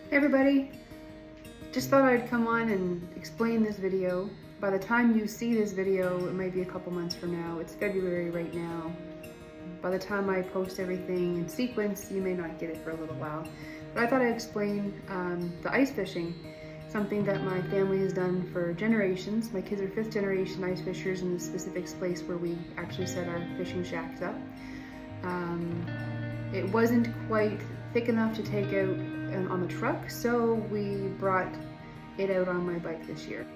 Hey everybody, just thought I'd come on and explain this video. By the time you see this video, it might be a couple months from now. It's February right now. By the time I post everything in sequence, you may not get it for a little while. But I thought I'd explain the ice fishing, something that my family has done for generations. My kids are 5th generation ice fishers in the specific place where we actually set our fishing shacks up. It wasn't quite thick enough to take out on the truck, so we brought it out on my bike this year.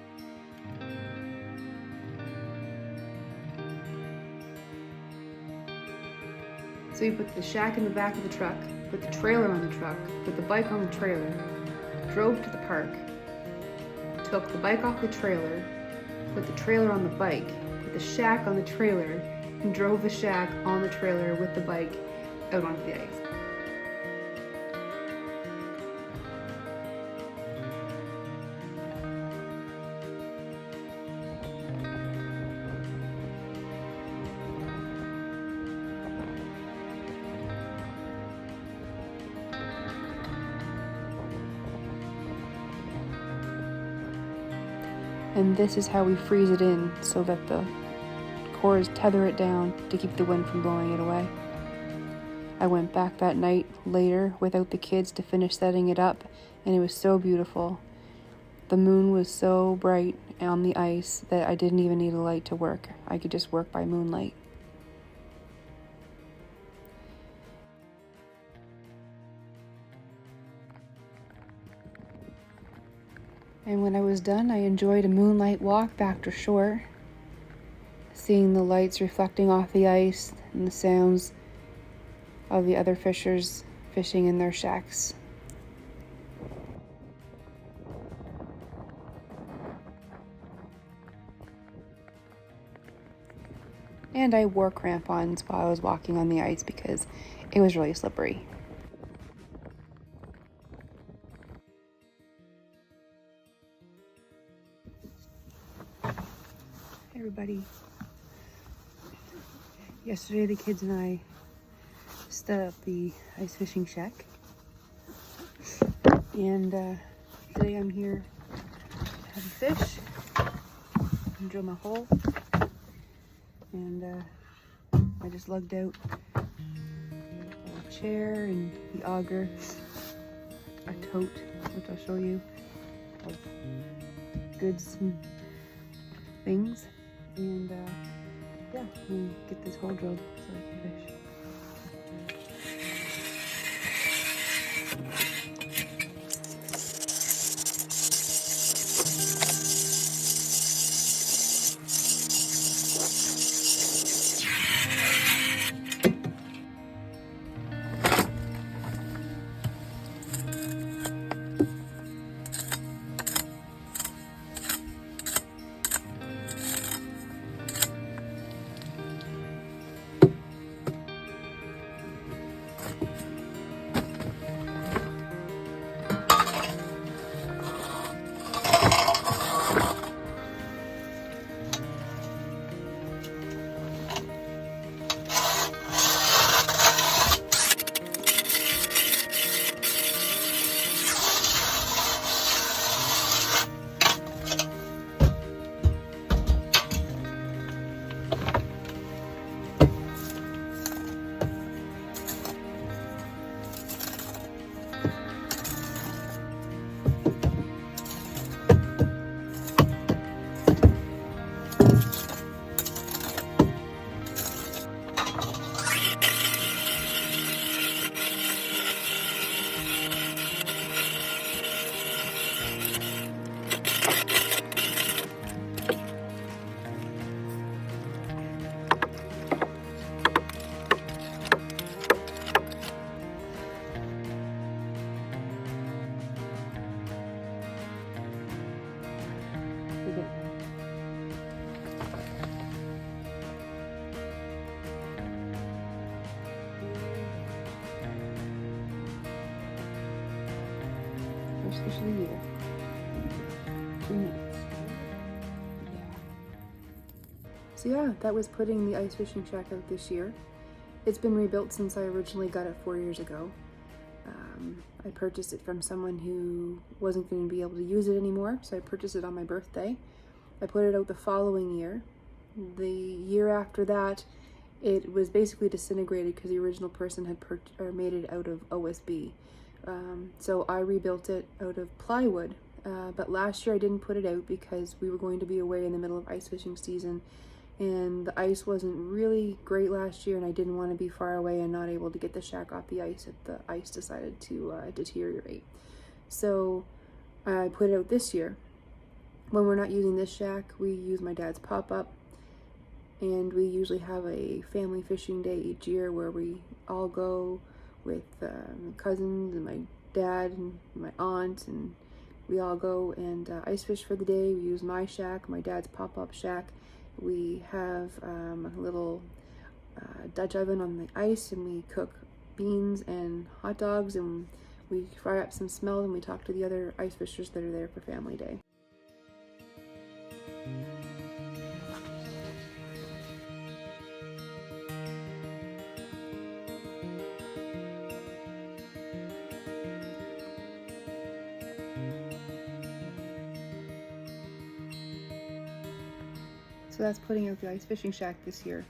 So we put the shack in the back of the truck, put the trailer on the truck, put the bike on the trailer, drove to the park, took the bike off the trailer, put the trailer on the bike, put the shack on the trailer, and drove the shack on the trailer with the bike out onto the ice. And this is how we freeze it in so that the cores tether it down to keep the wind from blowing it away. I went back that night later without the kids to finish setting it up, and it was so beautiful. The moon was so bright on the ice that I didn't even need a light to work. I could just work by moonlight. And when I was done, I enjoyed a moonlight walk back to shore, seeing the lights reflecting off the ice and the sounds of the other fishers fishing in their shacks. And I wore crampons while I was walking on the ice because it was really slippery. Hey everybody. Yesterday the kids and I set up the ice fishing shack, and today I'm here to have a fish and drill my hole, and I just lugged out a chair and the auger, a tote, which I'll show you, of goods and things, and yeah, we'll get this hole drilled so I can fish. First fish of the year. 3 minutes. Yeah. So yeah, that was putting the ice fishing shack out this year. It's been rebuilt since I originally got it 4 years ago. I purchased it from someone who wasn't going to be able to use it anymore, so I purchased it on my birthday. I put it out the following year. The year after that, it was basically disintegrated because the original person had made it out of OSB. So I rebuilt it out of plywood. But last year I didn't put it out because we were going to be away in the middle of ice fishing season, and the ice wasn't really great last year, and I didn't want to be far away and not able to get the shack off the ice if the ice decided to deteriorate. So I put it out this year. When we're not using this shack, we use my dad's pop-up, and we usually have a family fishing day each year where we all go with cousins and my dad and my aunt, and we all go and ice fish for the day. We use my shack, my dad's pop-up shack. We have a little Dutch oven on the ice, and we cook beans and hot dogs, and we fry up some smelt, and we talk to the other ice fishers that are there for family day. So that's putting out the ice fishing shack this year.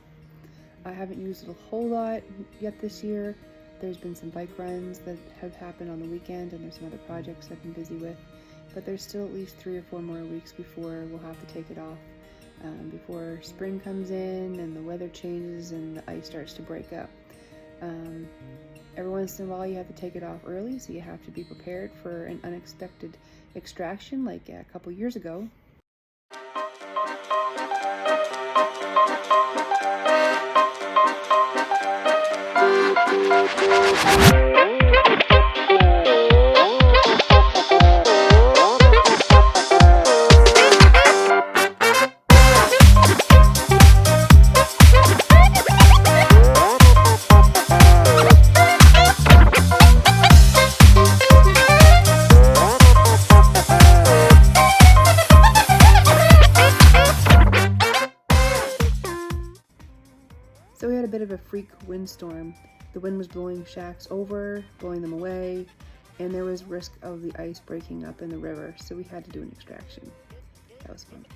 I haven't used it a whole lot yet this year. There's been some bike runs that have happened on the weekend, and there's some other projects I've been busy with. But there's still at least 3 or 4 more weeks before we'll have to take it off. Before spring comes in and the weather changes and the ice starts to break up. Every once in a while you have to take it off early, so you have to be prepared for an unexpected extraction like a couple years ago. So we had a bit of a freak windstorm. The wind was blowing shacks over, blowing them away, and there was risk of the ice breaking up in the river, so we had to do an extraction. That was fun.